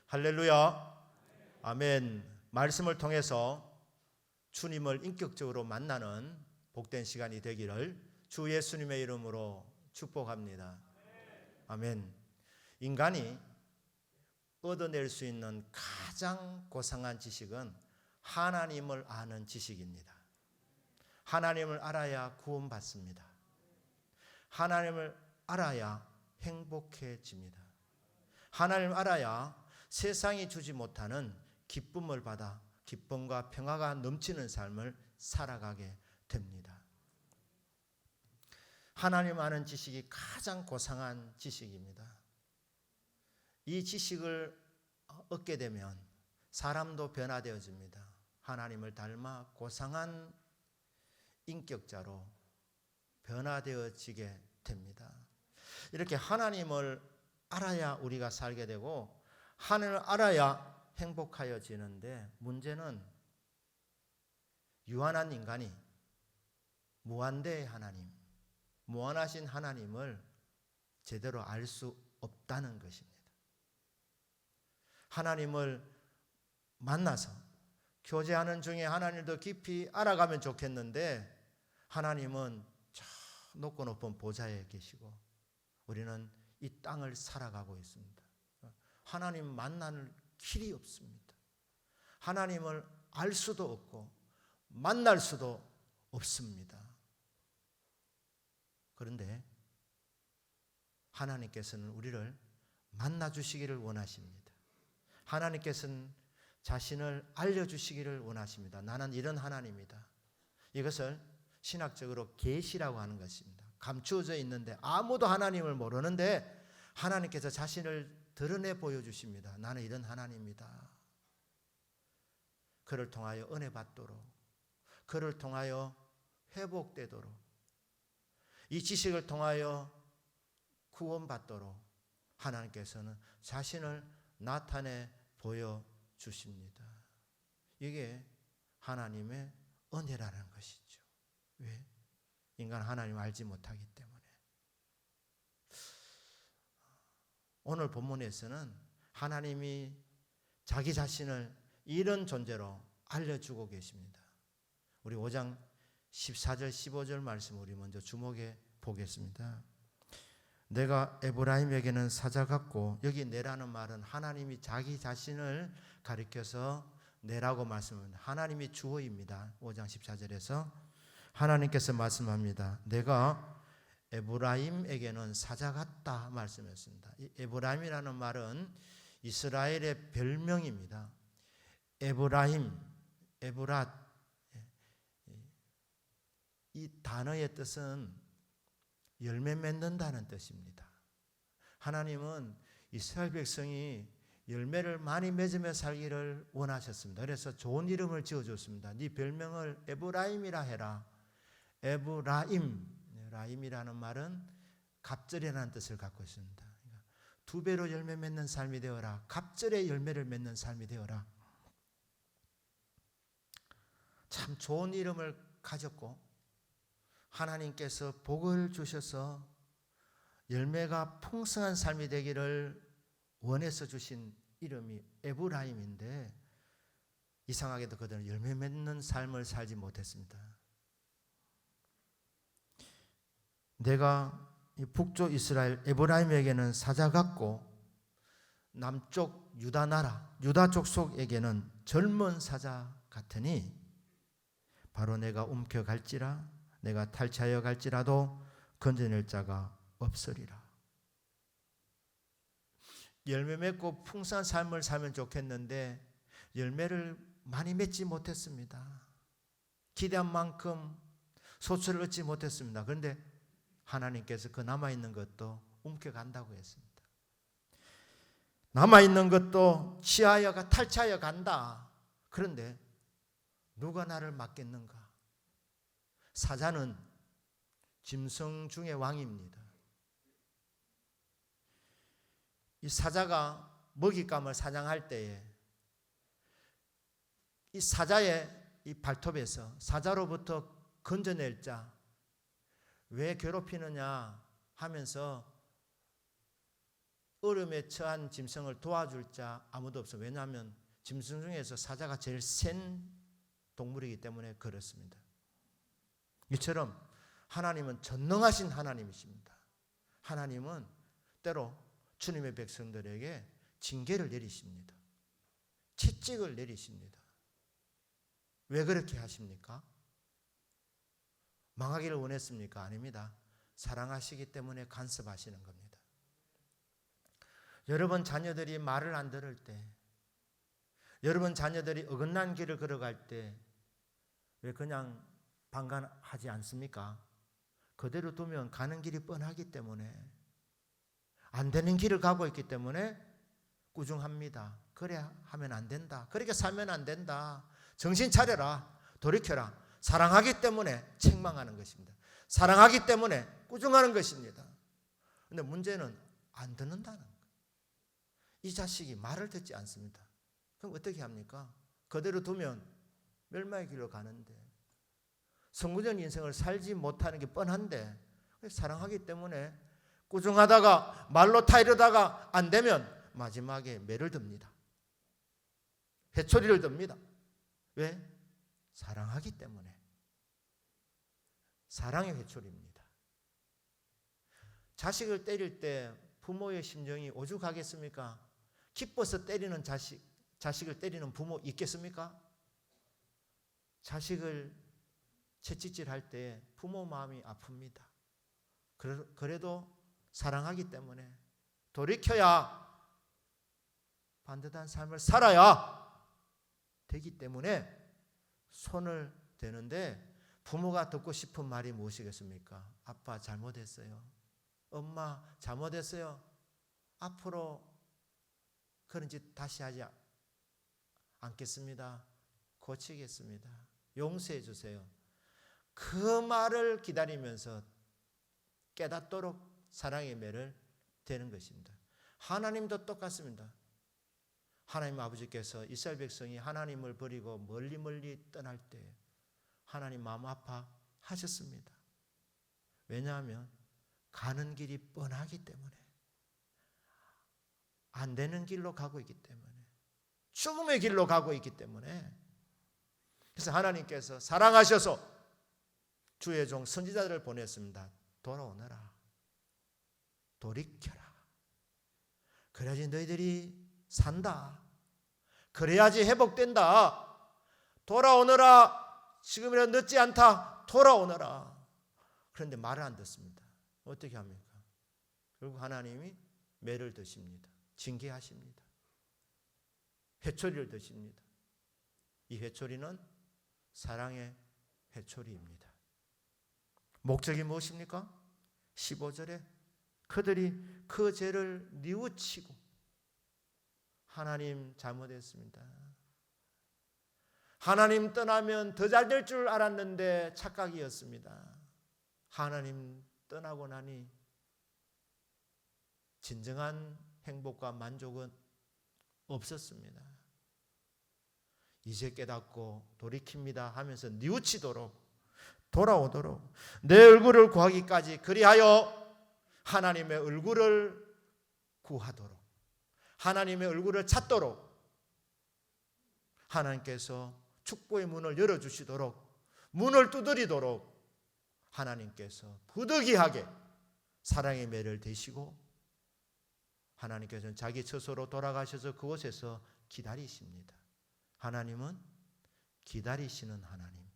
할렐루야. 아멘. 말씀을 통해서 주님을 인격적으로 만나는 복된 시간이 되기를 주 예수님의 이름으로 축복합니다. 아멘. 인간이 얻어낼 수 있는 가장 고상한 지식은 하나님을 아는 지식입니다. 하나님을 알아야 구원받습니다. 하나님을 알아야 행복해집니다. 하나님을 알아야 세상이 주지 못하는 기쁨을 받아 기쁨과 평화가 넘치는 삶을 살아가게 됩니다. 하나님 아는 지식이 가장 고상한 지식입니다. 이 지식을 얻게 되면 사람도 변화되어집니다. 하나님을 닮아 고상한 인격자로 변화되어지게 됩니다. 이렇게 하나님을 알아야 우리가 살게 되고 하나님을 알아야 행복하여지는데, 문제는 유한한 인간이 무한대의 하나님, 무한하신 하나님을 제대로 알 수 없다는 것입니다. 하나님을 만나서 교제하는 중에 하나님을 더 깊이 알아가면 좋겠는데, 하나님은 저 높고 높은 보좌에 계시고 우리는 이 땅을 살아가고 있습니다. 하나님 만날 길이 없습니다. 하나님을 알 수도 없고 만날 수도 없습니다. 그런데 하나님께서는 우리를 만나 주시기를 원하십니다. 하나님께서는 자신을 알려주시기를 원하십니다. 나는 이런 하나님이다. 이것을 신학적으로 계시라고 하는 것입니다. 감추어져 있는데 아무도 하나님을 모르는데 하나님께서 자신을 드러내 보여주십니다. 나는 이런 하나님이다. 그를 통하여 은혜 받도록, 그를 통하여 회복되도록, 이 지식을 통하여 구원받도록 하나님께서는 자신을 나타내 보여주십니다. 이게 하나님의 은혜라는 것이죠. 왜? 인간 하나님을 알지 못하기 때문에. 오늘 본문에서는 하나님이 자기 자신을 이런 존재로 알려주고 계십니다. 우리 5장 14절 15절 말씀 우리 먼저 주목해 보겠습니다. 내가 에브라임에게는 사자 같고, 여기 내라는 말은 하나님이 자기 자신을 가리켜서 내라고 말씀합니다. 하나님이 주어입니다. 5장 14절에서 하나님께서 말씀합니다. 내가 에브라임에게는 사자 같다 말씀했습니다. 이 에브라임이라는 말은 이스라엘의 별명입니다. 에브라임, 에브랏, 이 단어의 뜻은 열매 맺는다는 뜻입니다. 하나님은 이스라엘 백성이 열매를 많이 맺으며 살기를 원하셨습니다. 그래서 좋은 이름을 지어줬습니다. 네 별명을 에브라임이라 해라. 에브라임, 라임이라는 말은 갑절이라는 뜻을 갖고 있습니다. 그러니까 두 배로 열매 맺는 삶이 되어라. 갑절의 열매를 맺는 삶이 되어라. 참 좋은 이름을 가졌고 하나님께서 복을 주셔서 열매가 풍성한 삶이 되기를 원해서 주신 이름이 에브라임인데, 이상하게도 그들은 열매 맺는 삶을 살지 못했습니다. 내가 북쪽 이스라엘 에브라임에게는 사자 같고, 남쪽 유다 나라 유다 족속에게는 젊은 사자 같으니, 바로 내가 움켜갈지라 내가 탈취하여 갈지라도 건져낼 자가 없으리라. 열매 맺고 풍성한 삶을 살면 좋겠는데 열매를 많이 맺지 못했습니다. 기대한 만큼 소출을 얻지 못했습니다. 그런데 하나님께서 그 남아있는 것도 움켜간다고 했습니다. 남아있는 것도 취하여가 탈취하여 간다. 그런데 누가 나를 맡겠는가? 사자는 짐승 중의 왕입니다. 이 사자가 먹잇감을 사냥할 때에 이 사자의 이 발톱에서 사자로부터 건져낼 자, 왜 괴롭히느냐 하면서 어려움에 처한 짐승을 도와줄 자 아무도 없어. 왜냐하면 짐승 중에서 사자가 제일 센 동물이기 때문에 그렇습니다. 이처럼 하나님은 전능하신 하나님이십니다. 하나님은 때로 주님의 백성들에게 징계를 내리십니다. 채찍을 내리십니다. 왜 그렇게 하십니까? 망하기를 원했습니까? 아닙니다. 사랑하시기 때문에 간섭하시는 겁니다. 여러분 자녀들이 말을 안 들을 때, 여러분 자녀들이 어긋난 길을 걸어갈 때 왜 그냥 방관하지 않습니까? 그대로 두면 가는 길이 뻔하기 때문에, 안 되는 길을 가고 있기 때문에 꾸중합니다. 그래 하면 안 된다. 그렇게 살면 안 된다. 정신 차려라. 돌이켜라. 사랑하기 때문에 책망하는 것입니다. 사랑하기 때문에 꾸중하는 것입니다. 그런데 문제는 안 듣는다는 거예요. 이 자식이 말을 듣지 않습니다. 그럼 어떻게 합니까? 그대로 두면 멸망의 길로 가는데, 성구전 인생을 살지 못하는 게 뻔한데, 사랑하기 때문에 꾸중하다가 말로 타이르다가 안 되면 마지막에 매를 듭니다. 회초리를 듭니다. 왜? 사랑하기 때문에. 사랑의 회초리입니다. 자식을 때릴 때 부모의 심정이 오죽하겠습니까? 기뻐서 때리는 자식을 때리는 부모 있겠습니까? 자식을 채찍질할 때 부모 마음이 아픕니다. 그래도 사랑하기 때문에 돌이켜야 반듯한 삶을 살아야 되기 때문에 손을 대는데, 부모가 듣고 싶은 말이 무엇이겠습니까? 아빠 잘못했어요. 엄마 잘못했어요. 앞으로 그런 짓 다시 하지 않겠습니다. 고치겠습니다. 용서해 주세요. 그 말을 기다리면서 깨닫도록 사랑의 매를 대는 것입니다. 하나님도 똑같습니다. 하나님 아버지께서 이스라엘 백성이 하나님을 버리고 멀리 떠날 때 하나님 마음 아파하셨습니다. 왜냐하면 가는 길이 뻔하기 때문에, 안 되는 길로 가고 있기 때문에, 죽음의 길로 가고 있기 때문에. 그래서 하나님께서 사랑하셔서 주의 종 선지자들을 보냈습니다. 돌아오너라. 돌이켜라. 그래야지 너희들이 산다. 그래야지 회복된다. 돌아오너라. 지금이라도 늦지 않다. 돌아오너라. 그런데 말을 안 듣습니다. 어떻게 합니까? 결국 하나님이 매를 드십니다. 징계하십니다. 회초리를 드십니다. 이 회초리는 사랑의 회초리입니다. 목적이 무엇입니까? 15절에 그들이 그 죄를 뉘우치고, 하나님 잘못했습니다. 하나님 떠나면 더 잘 될 줄 알았는데 착각이었습니다. 하나님 떠나고 나니 진정한 행복과 만족은 없었습니다. 이제 깨닫고 돌이킵니다 하면서 뉘우치도록, 돌아오도록, 내 얼굴을 구하기까지 그리하여 하나님의 얼굴을 구하도록, 하나님의 얼굴을 찾도록 하나님께서 축복의 문을 열어주시도록, 문을 두드리도록 하나님께서 부득이하게 사랑의 매를 대시고, 하나님께서는 자기 처소로 돌아가셔서 그곳에서 기다리십니다. 하나님은 기다리시는 하나님,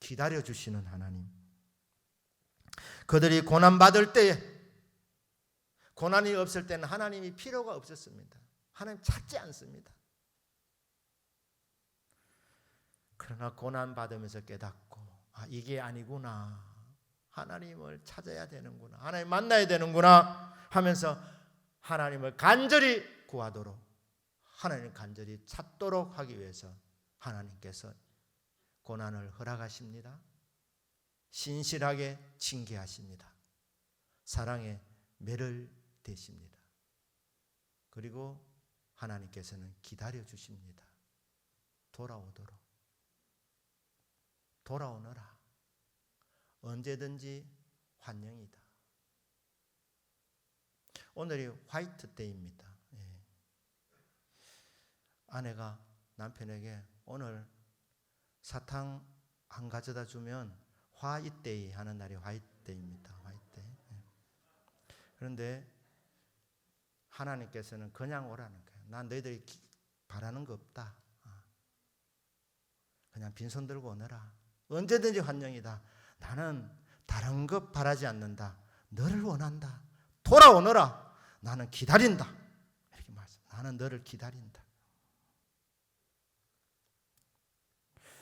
기다려주시는 하나님. 그들이 고난받을 때에, 고난이 없을 때는 하나님이 필요가 없었습니다. 하나님 찾지 않습니다. 그러나 고난받으면서 깨닫고, 아, 이게 아니구나. 하나님을 찾아야 되는구나. 하나님 만나야 되는구나 하면서 하나님을 간절히 구하도록, 하나님을 간절히 찾도록 하기 위해서 하나님께서 고난을 허락하십니다. 신실하게 징계하십니다. 사랑의 매를 대십니다. 그리고 하나님께서는 기다려 주십니다. 돌아오도록. 돌아오너라. 언제든지 환영이다. 오늘이 화이트데이입니다. 예. 아내가 남편에게 오늘 사탕 안 가져다 주면 화이트데이 하는 날이 화이트데이입니다. 화이트데이. 예. 그런데 하나님께서는 그냥 오라는 거예요. 난 너희들이 바라는 거 없다. 그냥 빈손 들고 오너라. 언제든지 환영이다. 나는 다른 것 바라지 않는다. 너를 원한다. 돌아오너라. 나는 기다린다. 이렇게 말씀. 나는 너를 기다린다.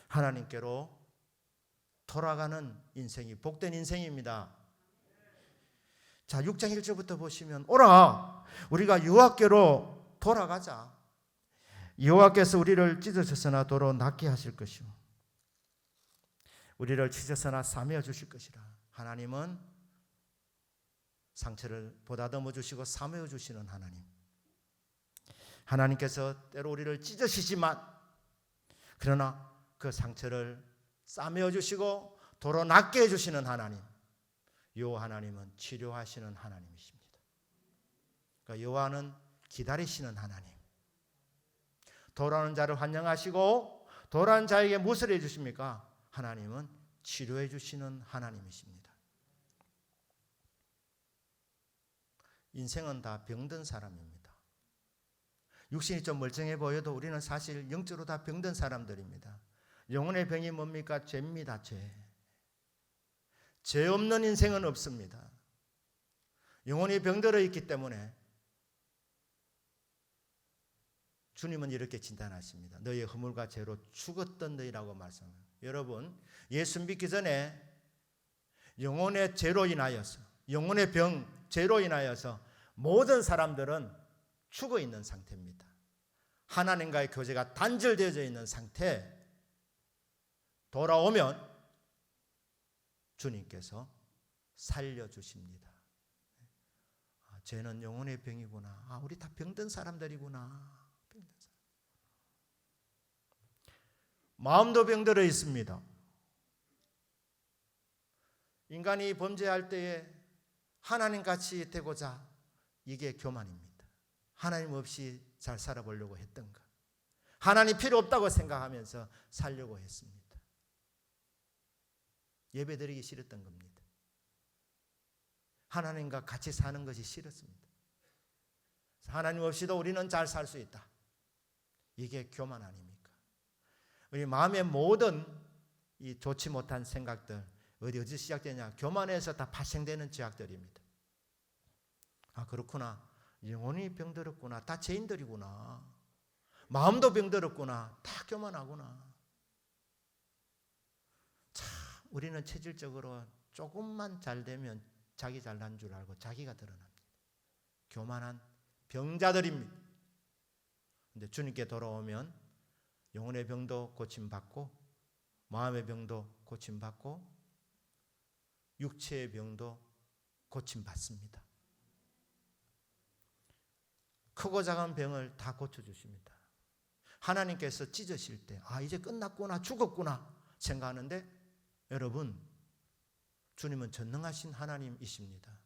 하나님께로 돌아가는 인생이 복된 인생입니다. 자, 6장 1절부터 보시면 오라. 우리가 여호와께로 돌아가자. 여호와께서 우리를 찢으셨으나 도로 낫게 하실 것이요 우리를 찢으셨으나 싸매어 주실 것이라. 하나님은 상처를 보다듬어 주시고 싸매어 주시는 하나님. 하나님께서 때로 우리를 찢으시지만 그러나 그 상처를 싸매어 주시고 도로 낫게 해주시는 하나님. 여호와 하나님은 치료하시는 하나님이십니다. 그러니까 여호와는 기다리시는 하나님. 돌아오는 자를 환영하시고 돌아오는 자에게 무엇을 해주십니까? 하나님은 치료해 주시는 하나님이십니다. 인생은 다 병든 사람입니다. 육신이 좀 멀쩡해 보여도 우리는 사실 영적으로 다 병든 사람들입니다. 영혼의 병이 뭡니까? 죄입니다. 죄 없는 인생은 없습니다. 영혼이 병들어 있기 때문에 주님은 이렇게 진단하십니다. 너희의 허물과 죄로 죽었던 너희라고 말씀합니다. 여러분, 예수 믿기 전에 영혼의 죄로 인하여서, 영혼의 병, 죄로 인하여서 모든 사람들은 죽어 있는 상태입니다. 하나님과의 교제가 단절되어져 있는 상태. 돌아오면 주님께서 살려주십니다. 죄는 영혼의 병이구나. 우리 다 병든 사람들이구나. 마음도 병들어 있습니다. 인간이 범죄할 때에 하나님같이 되고자 이게 교만입니다. 하나님 없이 잘 살아보려고 했던 것. 하나님 필요 없다고 생각하면서 살려고 했습니다. 예배드리기 싫었던 겁니다. 하나님과 같이 사는 것이 싫었습니다. 하나님 없이도 우리는 잘 살 수 있다. 이게 교만 아닙니까? 우리 마음의 모든 이 좋지 못한 생각들 어디서 시작되냐? 교만에서 다 발생되는 죄악들입니다. 그렇구나. 영혼이 병들었구나. 다 죄인들이구나. 마음도 병들었구나. 다 교만하구나. 참 우리는 체질적으로 조금만 잘 되면 자기 잘난 줄 알고 자기가 드러납니다. 교만한 병자들입니다. 근데 주님께 돌아오면 영혼의 병도 고침받고 마음의 병도 고침받고 육체의 병도 고침받습니다. 크고 작은 병을 다 고쳐주십니다. 하나님께서 찢으실 때 이제 끝났구나 죽었구나 생각하는데 여러분 주님은 전능하신 하나님이십니다.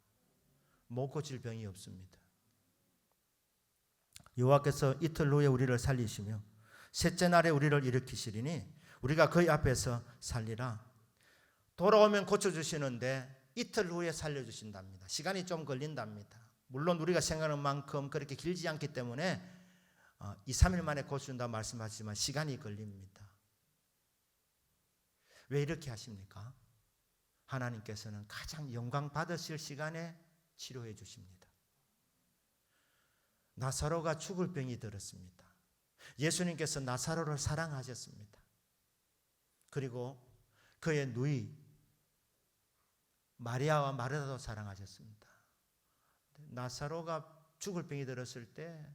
못 고칠 병이 없습니다. 여호와께서 이틀 후에 우리를 살리시며 셋째 날에 우리를 일으키시리니 우리가 그의 앞에서 살리라. 돌아오면 고쳐주시는데 이틀 후에 살려주신답니다. 시간이 좀 걸린답니다. 물론 우리가 생각하는 만큼 그렇게 길지 않기 때문에 2, 3일 만에 고쳐준다고 말씀하시지만 시간이 걸립니다. 왜 이렇게 하십니까? 하나님께서는 가장 영광 받으실 시간에 치료해 주십니다. 나사로가 죽을 병이 들었습니다. 예수님께서 나사로를 사랑하셨습니다. 그리고 그의 누이 마리아와 마르다도 사랑하셨습니다. 나사로가 죽을 병이 들었을 때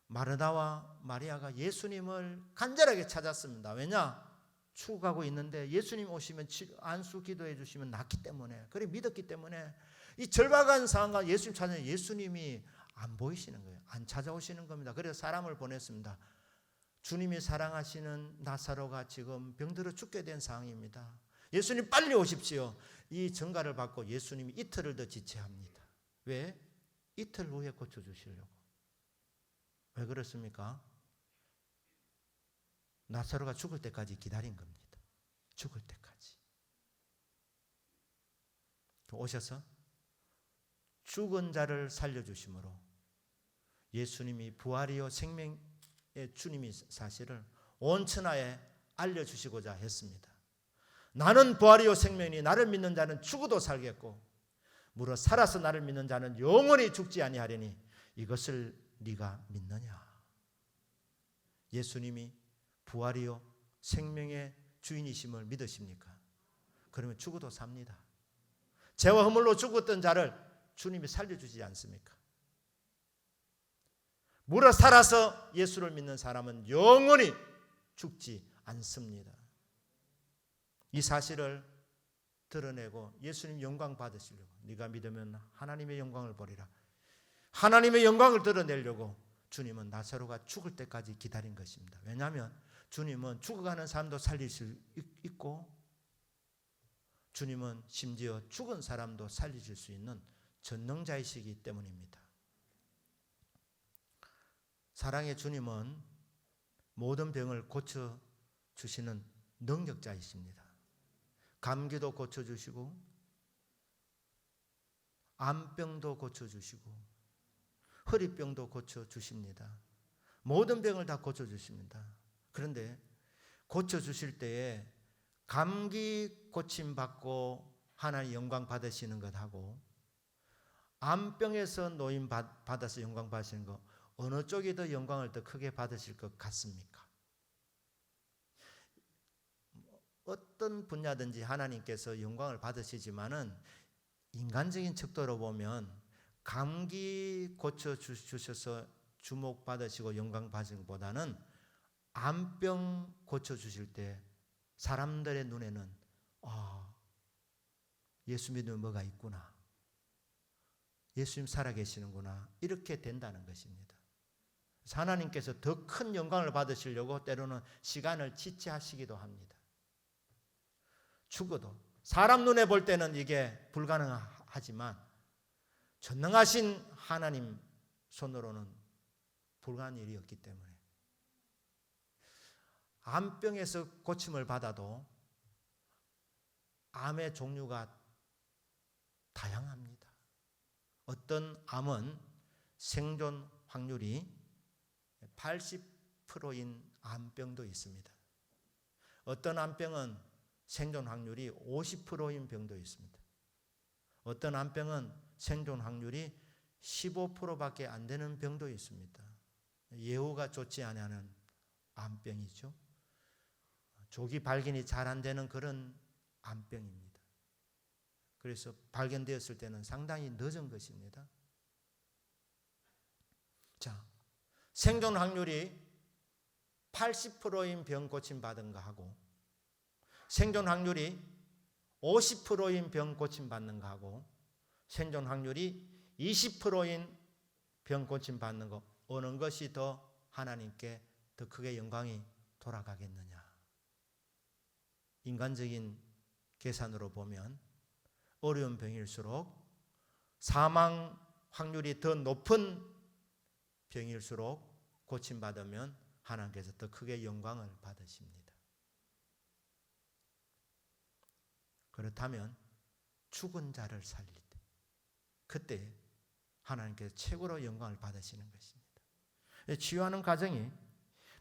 마르다와 마리아가 예수님을 간절하게 찾았습니다. 왜냐? 죽어가고 있는데 예수님 오시면 안수 기도해 주시면 낫기 때문에, 그래 믿었기 때문에 이 절박한 상황과 예수님 찾는 예수님이 안 보이시는 거예요. 안 찾아오시는 겁니다. 그래서 사람을 보냈습니다. 주님이 사랑하시는 나사로가 지금 병들어 죽게 된 상황입니다. 예수님 빨리 오십시오. 이 전가를 받고 예수님이 이틀을 더 지체합니다. 왜? 이틀 후에 고쳐주시려고. 왜 그렇습니까? 나사로가 죽을 때까지 기다린 겁니다. 죽을 때까지. 오셔서 죽은 자를 살려주심으로 예수님이 부활이요 생명의 주님이 사실을 온 천하에 알려주시고자 했습니다. 나는 부활이요 생명이니 나를 믿는 자는 죽어도 살겠고 무릇 살아서 나를 믿는 자는 영원히 죽지 아니하리니 이것을 네가 믿느냐. 예수님이 부활이요 생명의 주인이심을 믿으십니까? 그러면 죽어도 삽니다. 죄와 허물로 죽었던 자를 주님이 살려주지 않습니까? 무릇 살아서 예수를 믿는 사람은 영원히 죽지 않습니다. 이 사실을 드러내고 예수님 영광 받으시려고, 네가 믿으면 하나님의 영광을 보리라, 하나님의 영광을 드러내려고 주님은 나사로가 죽을 때까지 기다린 것입니다. 왜냐하면 주님은 죽어가는 사람도 살릴 수 있고 주님은 심지어 죽은 사람도 살리실 수 있는 전능자이시기 때문입니다. 사랑의 주님은 모든 병을 고쳐주시는 능력자이십니다. 감기도 고쳐주시고 암병도 고쳐주시고 허리병도 고쳐주십니다. 모든 병을 다 고쳐주십니다. 그런데 고쳐주실 때에 감기 고침받고 하나님 영광 받으시는 것하고 암병에서 노임 받아서 영광 받으시는 것, 어느 쪽이 더 영광을 더 크게 받으실 것 같습니까? 어떤 분야든지 하나님께서 영광을 받으시지만은 인간적인 척도로 보면 감기 고쳐주셔서 주목받으시고 영광 받으시는 것보다는 암병 고쳐주실 때 사람들의 눈에는 예수 믿으면 뭐가 있구나, 예수님 살아계시는구나, 이렇게 된다는 것입니다. 하나님께서 더 큰 영광을 받으시려고 때로는 시간을 지체하시기도 합니다. 죽어도 사람 눈에 볼 때는 이게 불가능하지만 전능하신 하나님 손으로는 불가능한 일이 없기 때문에 암병에서 고침을 받아도 암의 종류가 다양합니다. 어떤 암은 생존 확률이 80%인 암병도 있습니다. 어떤 암병은 생존 확률이 50%인 병도 있습니다. 어떤 암병은 생존 확률이 15%밖에 안 되는 병도 있습니다. 예후가 좋지 않은 암병이죠. 조기 발견이 잘 안 되는 그런 암병입니다. 그래서 발견되었을 때는 상당히 늦은 것입니다. 자, 생존 확률이 80%인 병 고침 받은 거하고 생존 확률이 50%인 병 고침 받는 거하고 생존 확률이 20%인 병 고침 받는 거, 어느 것이 더 하나님께 더 크게 영광이 돌아가겠느냐? 인간적인 계산으로 보면 어려운 병일수록 사망 확률이 더 높은 병일수록 고침받으면 하나님께서 더 크게 영광을 받으십니다. 그렇다면 죽은 자를 살릴 때, 그때 하나님께서 최고로 영광을 받으시는 것입니다. 치유하는 과정이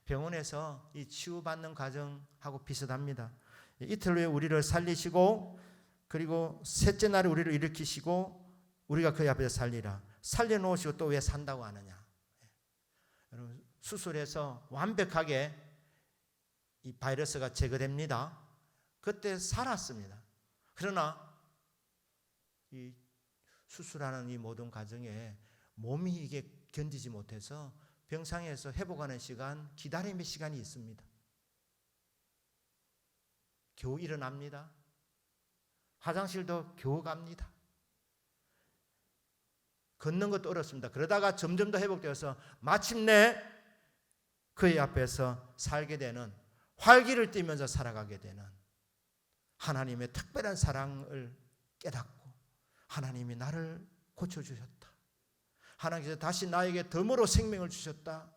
병원에서 이 치유받는 과정하고 비슷합니다. 이틀 후에 우리를 살리시고 그리고 셋째 날에 우리를 일으키시고 우리가 그의 앞에서 살리라. 살려놓으시고 또 왜 산다고 하느냐? 여러분, 수술해서 완벽하게 이 바이러스가 제거됩니다. 그때 살았습니다. 그러나 이 수술하는 이 모든 과정에 몸이 이게 견디지 못해서 병상에서 회복하는 시간, 기다림의 시간이 있습니다. 겨우 일어납니다. 화장실도 겨우 갑니다. 걷는 것도 어렵습니다. 그러다가 점점 더 회복되어서 마침내 그의 앞에서 살게 되는, 활기를 띠면서 살아가게 되는 하나님의 특별한 사랑을 깨닫고 하나님이 나를 고쳐주셨다, 하나님께서 다시 나에게 덤으로 생명을 주셨다.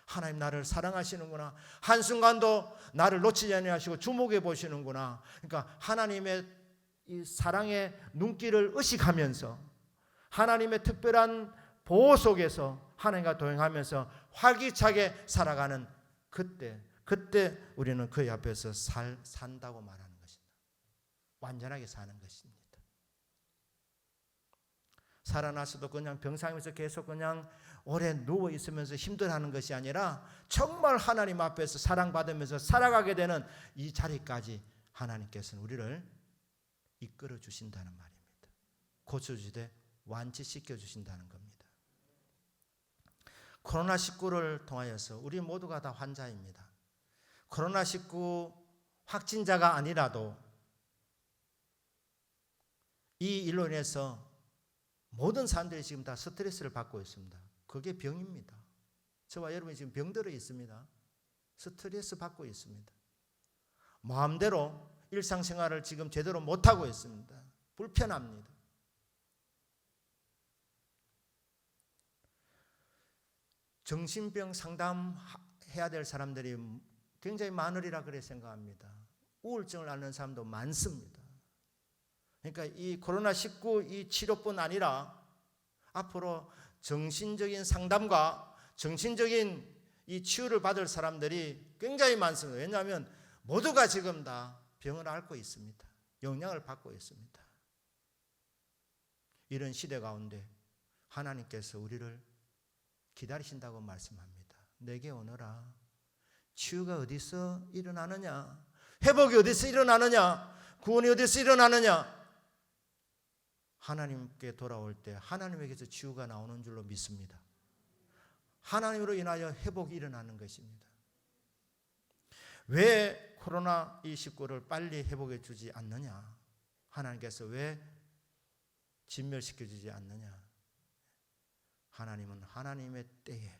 하나님 나를 사랑하시는구나. 한순간도 나를 놓치지 아니하시고 주목해 보시는구나. 그러니까 하나님의 이 사랑의 눈길을 의식하면서 하나님의 특별한 보호 속에서 하나님과 동행하면서 활기차게 살아가는 그때 우리는 그의 앞에서 산다고 말하는 것입니다. 완전하게 사는 것입니다. 살아나서도 그냥 병상에서 계속 그냥 오래 누워 있으면서 힘들어하는 것이 아니라 정말 하나님 앞에서 사랑받으면서 살아가게 되는 이 자리까지 하나님께서는 우리를 이끌어 주신다는 말입니다. 고쳐주시되 완치시켜 주신다는 겁니다. 코로나19를 통하여서 우리 모두가 다 환자입니다. 코로나19 확진자가 아니라도 이 일로 인해서 모든 사람들이 지금 다 스트레스를 받고 있습니다. 그게 병입니다. 저와 여러분이 지금 병들어 있습니다. 스트레스 받고 있습니다. 마음대로 일상생활을 지금 제대로 못하고 있습니다. 불편합니다. 정신병 상담해야 될 사람들이 굉장히 많으리라 그래 생각합니다. 우울증을 앓는 사람도 많습니다. 그러니까 이 코로나19 이 치료뿐 아니라 앞으로 정신적인 상담과 정신적인 이 치유를 받을 사람들이 굉장히 많습니다. 왜냐하면 모두가 지금 다 병을 앓고 있습니다. 영향을 받고 있습니다. 이런 시대 가운데 하나님께서 우리를 기다리신다고 말씀합니다. 내게 오너라. 치유가 어디서 일어나느냐? 회복이 어디서 일어나느냐? 구원이 어디서 일어나느냐? 하나님께 돌아올 때 하나님에게서 치유가 나오는 줄로 믿습니다. 하나님으로 인하여 회복이 일어나는 것입니다. 왜 코로나19를 빨리 회복해 주지 않느냐? 하나님께서 왜 진멸시켜 주지 않느냐? 하나님은 하나님의 때에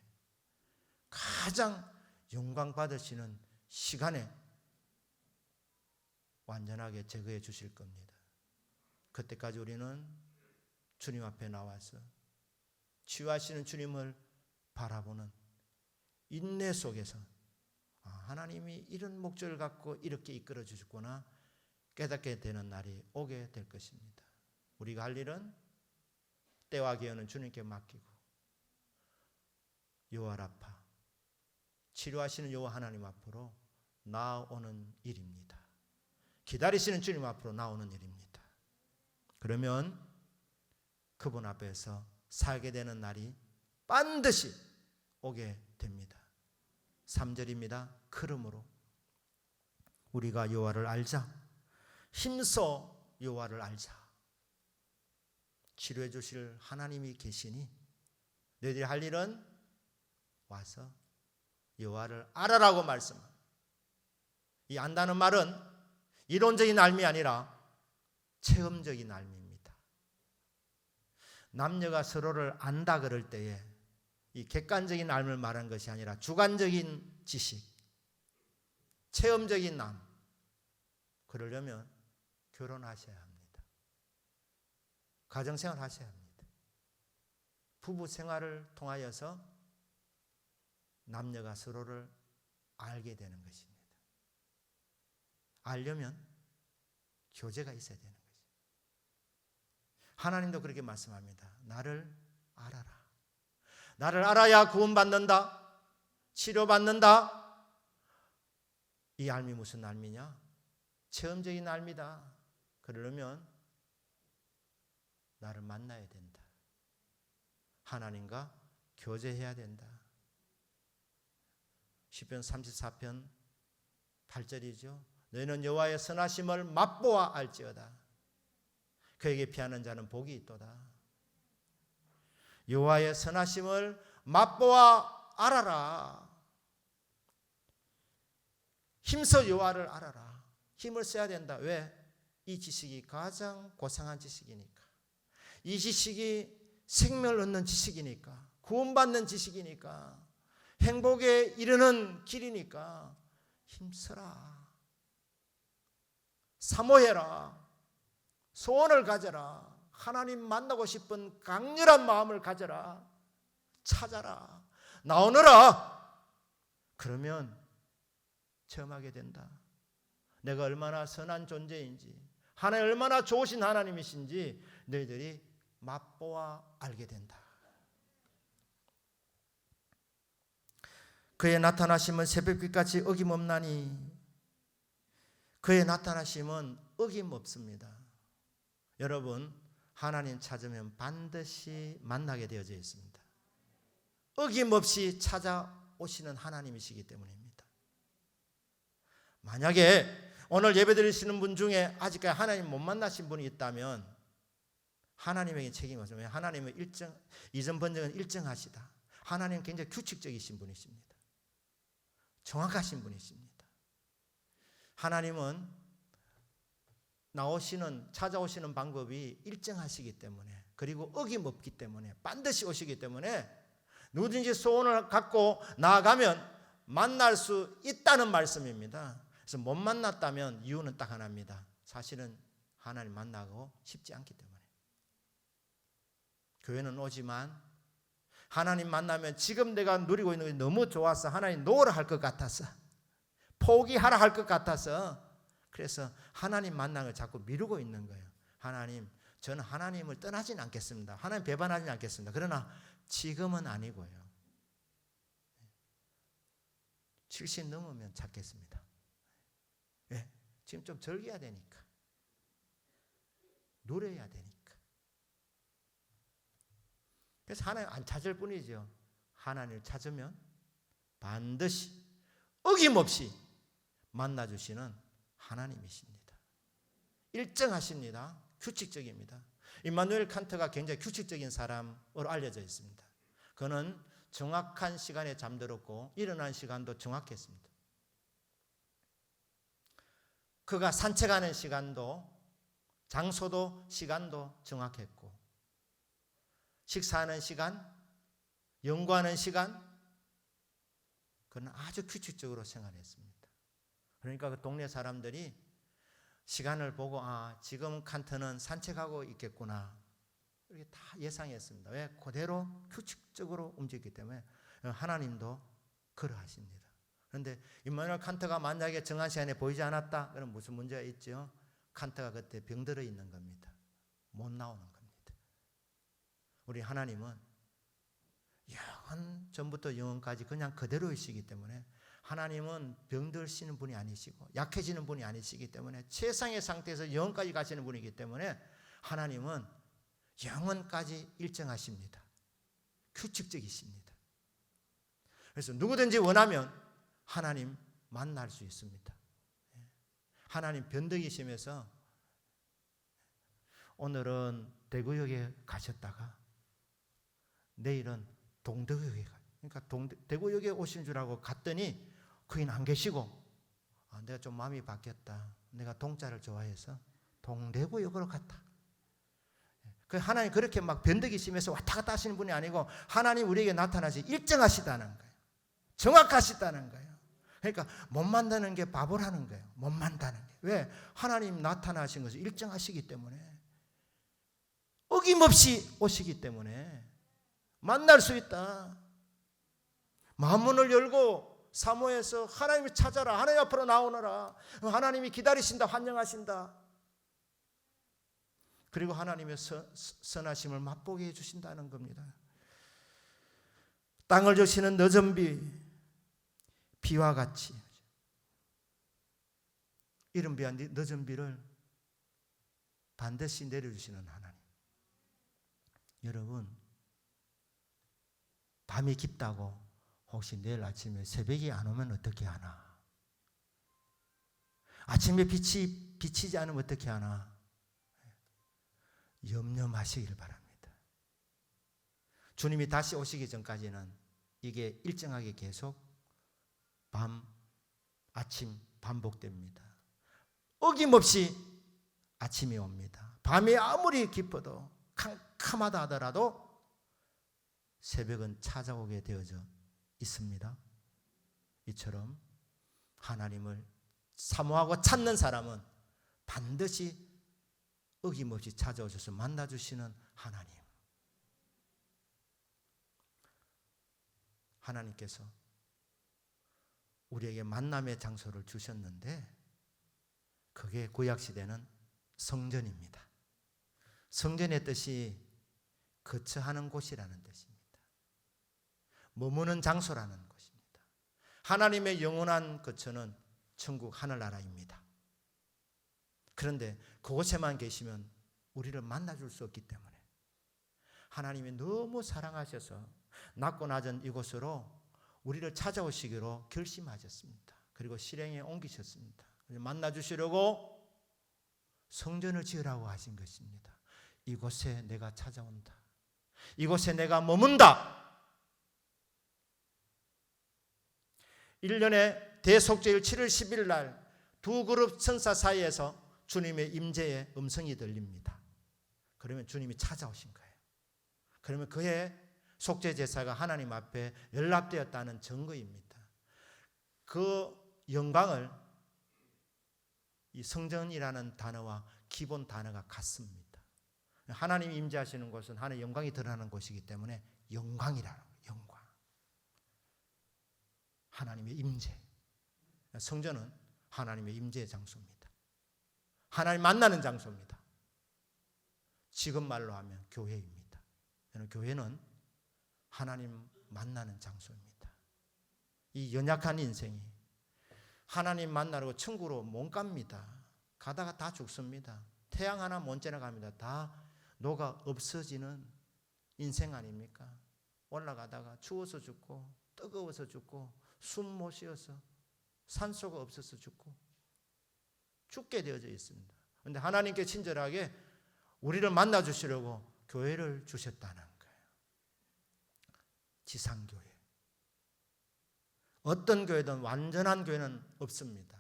가장 영광 받으시는 시간에 완전하게 제거해 주실 겁니다. 그때까지 우리는 주님 앞에 나와서 치유하시는 주님을 바라보는 인내 속에서 하나님이 이런 목적을 갖고 이렇게 이끌어 주셨구나 깨닫게 되는 날이 오게 될 것입니다. 우리가 할 일은 때와 기회는 주님께 맡기고 여호와 라파 치료하시는 여호와 하나님 앞으로 나오는 일입니다. 기다리시는 주님 앞으로 나오는 일입니다. 그러면 그분 앞에서 살게 되는 날이 반드시 오게 됩니다. 3절입니다. 그러므로 우리가 여호와를 알자. 힘써 여호와를 알자. 치료해 주실 하나님이 계시니 너희들이 할 일은 와서 여호와를 알아라고 말씀합니다. 이 안다는 말은 이론적인 알미 아니라 체험적인 알미입니다. 남녀가 서로를 안다 그럴 때에 이 객관적인 알을 말한 것이 아니라 주관적인 지식, 체험적인 남. 그러려면 결혼하셔야 합니다. 가정생활 하셔야 합니다. 부부 생활을 통하여서 남녀가 서로를 알게 되는 것입니다. 알려면 교제가 있어야 되는 것입니다. 하나님도 그렇게 말씀합니다. 나를 알아라. 나를 알아야 구원받는다. 치료받는다. 이 알미 무슨 알미냐? 체험적인 알미다. 그러려면 나를 만나야 된다. 하나님과 교제해야 된다. 시편 34편 8절이죠. 너희는 여호와의 선하심을 맛보아 알지어다. 그에게 피하는 자는 복이 있도다. 여호와의 선하심을 맛보아 알아라. 힘써 여호와를 알아라. 힘을 써야 된다. 왜? 이 지식이 가장 고상한 지식이니까. 이 지식이 생명을 얻는 지식이니까. 구원받는 지식이니까. 행복에 이르는 길이니까 힘써라. 사모해라. 소원을 가져라. 하나님 만나고 싶은 강렬한 마음을 가져라. 찾아라, 나오너라. 그러면 체험하게 된다. 내가 얼마나 선한 존재인지, 하나님 얼마나 좋으신 하나님이신지 너희들이 맛보아 알게 된다. 그의 나타나심은 새벽빛같이 어김없나니, 그의 나타나심은 어김없습니다. 여러분, 하나님 찾으면 반드시 만나게 되어져 있습니다. 어김없이 찾아오시는 하나님이시기 때문입니다. 만약에 오늘 예배드리시는 분 중에 아직까지 하나님 못 만나신 분이 있다면 하나님에게 책임이 없습니다. 하나님은 이전 번역은 일정하시다. 하나님은 굉장히 규칙적이신 분이십니다. 정확하신 분이십니다. 하나님은 찾아오시는 방법이 일정하시기 때문에, 그리고 어김없기 때문에, 반드시 오시기 때문에 누구든지 소원을 갖고 나아가면 만날 수 있다는 말씀입니다. 그래서 못 만났다면 이유는 딱 하나입니다. 사실은 하나님 만나고 싶지 않기 때문에. 교회는 오지만 하나님 만나면 지금 내가 누리고 있는 것이 너무 좋아서 하나님 놓으라 할 것 같아서, 포기하라 할 것 같아서, 그래서 하나님 만나는 걸 자꾸 미루고 있는 거예요. 하나님, 저는 하나님을 떠나진 않겠습니다. 하나님 배반하지 않겠습니다. 그러나 지금은 아니고요. 70 넘으면 찾겠습니다. 왜? 지금 좀 즐겨야 되니까. 누려야 되니까. 그래서 하나님 안 찾을 뿐이죠. 하나님을 찾으면 반드시 어김없이 만나주시는 하나님이십니다. 일정하십니다. 규칙적입니다. 임마누엘 칸트가 굉장히 규칙적인 사람으로 알려져 있습니다. 그는 정확한 시간에 잠들었고 일어난 시간도 정확했습니다. 그가 산책하는 시간도, 장소도, 시간도 정확했고, 식사하는 시간, 연구하는 시간, 그는 아주 규칙적으로 생활했습니다. 그러니까 그 동네 사람들이 시간을 보고, 지금 칸트는 산책하고 있겠구나, 이렇게 다 예상했습니다. 왜? 그대로 규칙적으로 움직이기 때문에. 하나님도 그러하십니다. 그런데 임마누엘 칸트가 만약에 정한 시간에 보이지 않았다, 그럼 무슨 문제가 있죠? 칸트가 그때 병들어 있는 겁니다. 못 나오는 겁니다. 우리 하나님은 영원 전부터 영원까지 그냥 그대로이시기 때문에, 하나님은 병들시는 분이 아니시고 약해지는 분이 아니시기 때문에, 최상의 상태에서 영원까지 가시는 분이기 때문에 하나님은 영원까지 일정하십니다. 규칙적이십니다. 그래서 누구든지 원하면 하나님 만날 수 있습니다. 하나님 변덕이시면서 오늘은 대구역에 가셨다가 내일은 동대구역에 가요. 그러니까 대구역에 오신 줄 알고 갔더니 거긴 안 계시고, 내가 좀 마음이 바뀌었다, 내가 동자를 좋아해서 동대구역으로 갔다. 하나님 그렇게 막 변덕이 심해서 왔다 갔다 하시는 분이 아니고, 하나님 우리에게 나타나시 일정하시다는 거예요. 정확하시다는 거예요. 그러니까 못 만나는 게 바보라는 거예요. 못 만나는 게. 왜? 하나님 나타나신 것을 일정하시기 때문에, 어김없이 오시기 때문에 만날 수 있다. 마음문을 열고 사모해서 하나님을 찾아라, 하나님 앞으로 나오너라, 하나님이 기다리신다, 환영하신다. 그리고 하나님의 선하심을 맛보게 해주신다는 겁니다. 땅을 적시는 늦은 비와 같이, 이른 비와 늦은 비를 반드시 내려주시는 하나님. 여러분, 밤이 깊다고 혹시 내일 아침에 새벽이 안 오면 어떻게 하나? 아침에 빛이 비치지 않으면 어떻게 하나? 염려 마시길 바랍니다. 주님이 다시 오시기 전까지는 이게 일정하게 계속 밤, 아침 반복됩니다. 어김없이 아침이 옵니다. 밤이 아무리 깊어도 캄캄하다 하더라도 새벽은 찾아오게 되어져 있습니다. 이처럼 하나님을 사모하고 찾는 사람은 반드시 어김없이 찾아오셔서 만나주시는 하나님. 하나님께서 우리에게 만남의 장소를 주셨는데 그게 구약시대는 성전입니다. 성전의 뜻이 거처하는 곳이라는 뜻입니다. 머무는 장소라는 것입니다. 하나님의 영원한 거처는 천국 하늘나라입니다. 그런데 그곳에만 계시면 우리를 만나줄 수 없기 때문에 하나님이 너무 사랑하셔서 낮고 낮은 이곳으로 우리를 찾아오시기로 결심하셨습니다. 그리고 실행에 옮기셨습니다. 만나주시려고 성전을 지으라고 하신 것입니다. 이곳에 내가 찾아온다. 이곳에 내가 머문다. 1년에 대속죄일 7월 10일 날 두 그룹 천사 사이에서 주님의 임재의 음성이 들립니다. 그러면 주님이 찾아오신 거예요. 그러면 그의 속죄 제사가 하나님 앞에 연락되었다는 증거입니다. 그 영광을 이 성전이라는 단어와 기본 단어가 같습니다. 하나님이 임재하시는 곳은 하나님의 영광이 드러나는 곳이기 때문에 영광이라는 거예요. 영광. 하나님의 임재. 성전은 하나님의 임재의 장소입니다. 하나님 만나는 장소입니다. 지금 말로 하면 교회입니다. 교회는 하나님 만나는 장소입니다. 이 연약한 인생이 하나님 만나려고 천국으로 못 갑니다. 가다가 다 죽습니다. 태양 하나 못 지나갑니다. 다 녹아 없어지는 인생 아닙니까? 올라가다가 추워서 죽고 뜨거워서 죽고 숨 못 쉬어서 산소가 없어서 죽게 되어져 있습니다. 그런데 하나님께 친절하게 우리를 만나주시려고 교회를 주셨다는 거예요. 지상교회. 어떤 교회든 완전한 교회는 없습니다.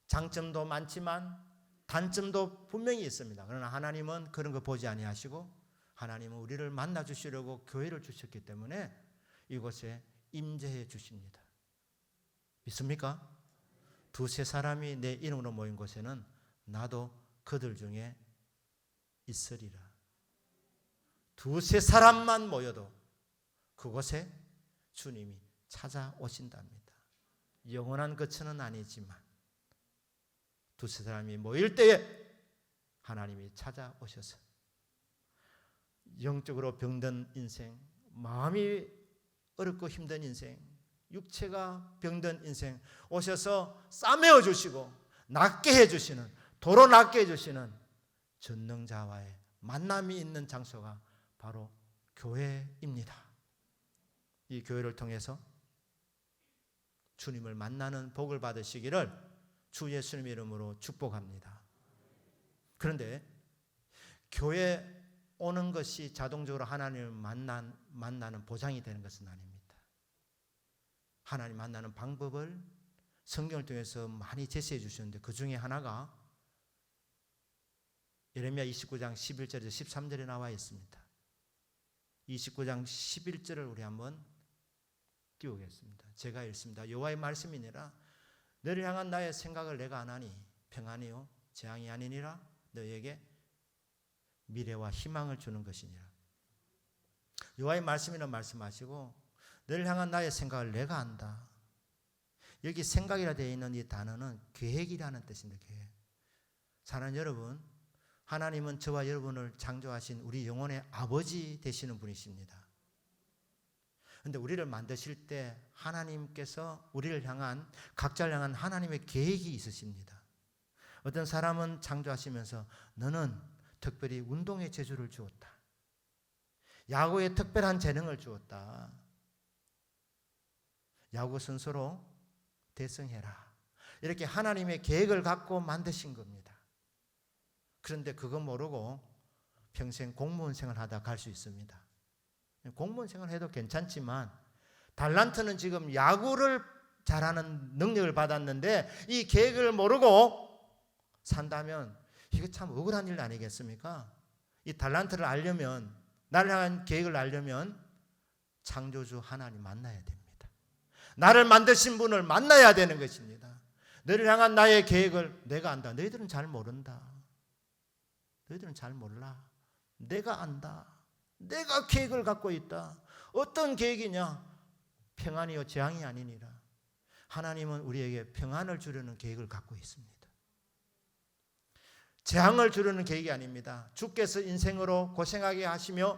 장점도 많지만 단점도 분명히 있습니다. 그러나 하나님은 그런 거 보지 아니하시고 하나님은 우리를 만나주시려고 교회를 주셨기 때문에 이곳에 임재해 주십니다. 믿습니까? 두세 사람이 내 이름으로 모인 곳에는 나도 그들 중에 있으리라. 두세 사람만 모여도 그곳에 주님이 찾아오신답니다. 영원한 거처는 아니지만 두세 사람이 모일 때에 하나님이 찾아오셔서 영적으로 병든 인생, 마음이 어렵고 힘든 인생, 육체가 병든 인생 오셔서 싸매어 주시고 낫게 해주시는, 도로 낫게 해주시는 전능자와의 만남이 있는 장소가 바로 교회입니다. 이 교회를 통해서 주님을 만나는 복을 받으시기를 주 예수님의 이름으로 축복합니다. 그런데 교회 오는 것이 자동적으로 하나님을 만나는 보장이 되는 것은 아닙니다. 하나님 만나는 방법을 성경을 통해서 많이 제시해 주셨는데 그 중에 하나가 예레미야 29장 11절에서 13절에 나와 있습니다. 29장 11절을 우리 한번 띄우겠습니다. 제가 읽습니다. 여호와의 말씀이니라. 너를 향한 나의 생각을 내가 아나니 평안이요 재앙이 아니니라. 너에게 미래와 희망을 주는 것이니라. 여호와의 말씀이라 말씀하시고 너를 향한 나의 생각을 내가 안다. 여기 생각이라 되어 있는 이 단어는 계획이라는 뜻입니다. 계획. 사랑하는 여러분, 하나님은 저와 여러분을 창조하신 우리 영혼의 아버지 되시는 분이십니다. 그런데 우리를 만드실 때 하나님께서 우리를 향한, 각자를 향한 하나님의 계획이 있으십니다. 어떤 사람은 창조하시면서 너는 특별히 운동의 재주를 주었다. 야구에 특별한 재능을 주었다. 야구 선수로 대성해라. 이렇게 하나님의 계획을 갖고 만드신 겁니다. 그런데 그거 모르고 평생 공무원 생활 하다 갈 수 있습니다. 공무원 생활 해도 괜찮지만 달란트는 지금 야구를 잘하는 능력을 받았는데 이 계획을 모르고 산다면 이거 참 억울한 일 아니겠습니까? 이 달란트를 알려면, 나를 향한 계획을 알려면 창조주 하나님 만나야 됩니다. 나를 만드신 분을 만나야 되는 것입니다. 너를 향한 나의 계획을 내가 안다. 너희들은 잘 모른다. 너희들은 잘 몰라. 내가 안다. 내가 계획을 갖고 있다. 어떤 계획이냐? 평안이요 재앙이 아니니라. 하나님은 우리에게 평안을 주려는 계획을 갖고 있습니다. 재앙을 주려는 계획이 아닙니다. 주께서 인생으로 고생하게 하시며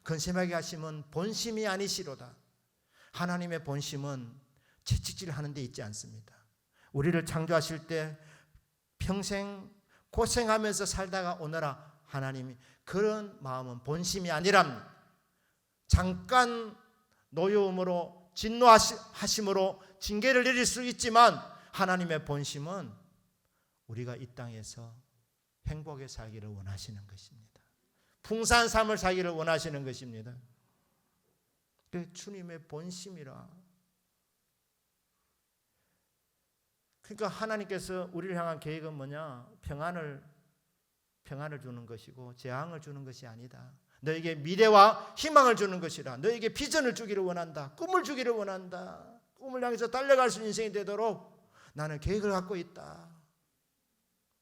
근심하게 하시면 본심이 아니시로다. 하나님의 본심은 채찍질하는 데 있지 않습니다. 우리를 창조하실 때 평생 고생하면서 살다가 오너라 하나님이 그런 마음은 본심이 아니랍니다. 잠깐 노여움으로 진노하심으로 징계를 내릴 수 있지만 하나님의 본심은 우리가 이 땅에서 행복에 살기를 원하시는 것입니다. 풍성한 삶을 살기를 원하시는 것입니다. 그게 주님의 본심이라. 그러니까 하나님께서 우리를 향한 계획은 뭐냐? 평안을 주는 것이고 재앙을 주는 것이 아니다. 너에게 미래와 희망을 주는 것이라. 너에게 비전을 주기를 원한다. 꿈을 주기를 원한다. 꿈을 향해서 달려갈 수 있는 인생이 되도록 나는 계획을 갖고 있다.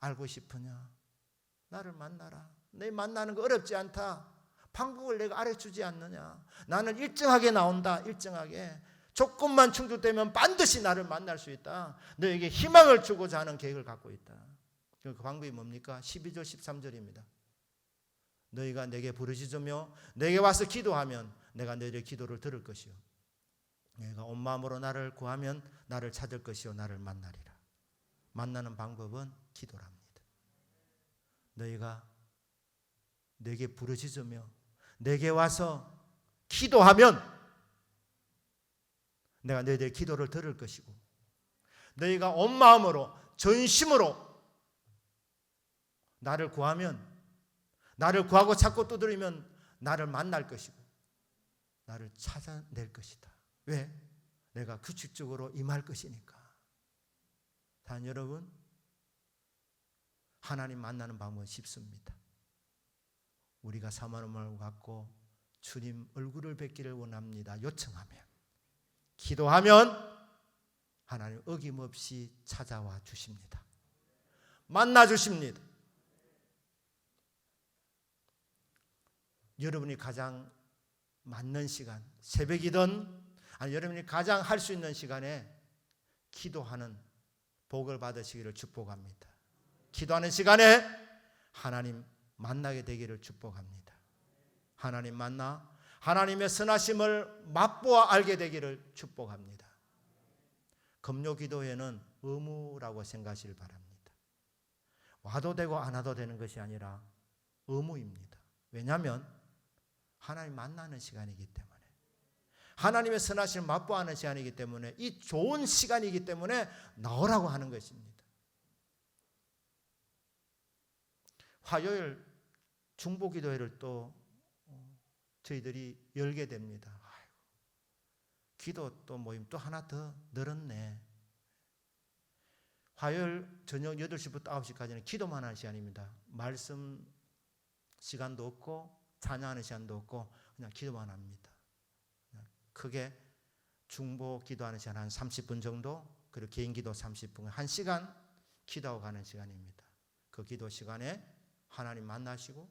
알고 싶으냐? 나를 만나라. 내 만나는 거 어렵지 않다. 방법을 내가 알려주지 않느냐? 나는 일정하게 나온다. 일정하게. 조건만 충족되면 반드시 나를 만날 수 있다. 너에게 희망을 주고자 하는 계획을 갖고 있다. 그 방법이 뭡니까? 12절 13절입니다. 너희가 내게 부르짖으며 내게 와서 기도하면 내가 너희의 기도를 들을 것이요 너희가 온 마음으로 나를 구하면 나를 찾을 것이요 나를 만나리라. 만나는 방법은 기도랍니다. 너희가 내게 부르짖으며 내게 와서 기도하면 내가 너희들의 기도를 들을 것이고 너희가 온 마음으로 전심으로 나를 구하면 나를 구하고 찾고 두드리면 나를 만날 것이고 나를 찾아낼 것이다. 왜? 내가 규칙적으로 임할 것이니까. 단 여러분 하나님 만나는 방법은 쉽습니다. 우리가 사모하는 마음을 갖고 주님 얼굴을 뵙기를 원합니다. 요청하면 기도하면 하나님 어김없이 찾아와 주십니다. 만나 주십니다. 여러분이 가장 맞는 시간, 새벽이든 아니 여러분이 가장 할 수 있는 시간에 기도하는 복을 받으시기를 축복합니다. 기도하는 시간에 하나님 만나게 되기를 축복합니다. 하나님 만나 하나님의 선하심을 맛보아 알게 되기를 축복합니다. 금요 기도회는 의무라고 생각하시길 바랍니다. 와도 되고 안 와도 되는 것이 아니라 의무입니다. 왜냐하면 하나님 만나는 시간이기 때문에 하나님의 선하심을 맛보아하는 시간이기 때문에 이 좋은 시간이기 때문에 나오라고 하는 것입니다. 화요일 중보기도회를 또 저희들이 열게 됩니다. 기도 또 모임 또 하나 더 늘었네. 화요일 저녁 8시부터 9시까지는 기도만 하는 시간입니다. 말씀 시간도 없고 찬양하는 시간도 없고 그냥 기도만 합니다. 크게 중보 기도하는 시간 한 30분 정도, 그리고 개인 기도 30분, 1시간 기도하고 가는 시간입니다. 그 기도 시간에 하나님 만나시고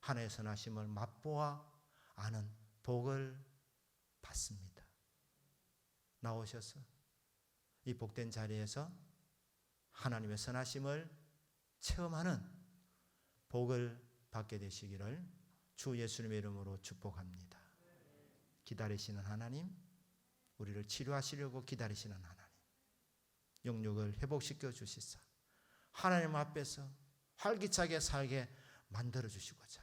하나님의 선하심을 맛보아 아는 복을 받습니다. 나오셔서 이 복된 자리에서 하나님의 선하심을 체험하는 복을 받게 되시기를 주 예수님의 이름으로 축복합니다. 기다리시는 하나님, 우리를 치료하시려고 기다리시는 하나님, 영육을 회복시켜 주시사 하나님 앞에서 활기차게 살게 만들어 주시고자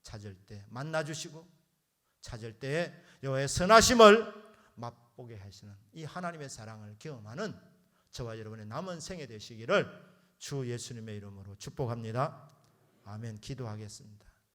찾을 때 만나 주시고 찾을 때에 여호와의 선하심을 맛보게 하시는 이 하나님의 사랑을 경험하는 저와 여러분의 남은 생애 되시기를 주 예수님의 이름으로 축복합니다. 아멘. 기도하겠습니다.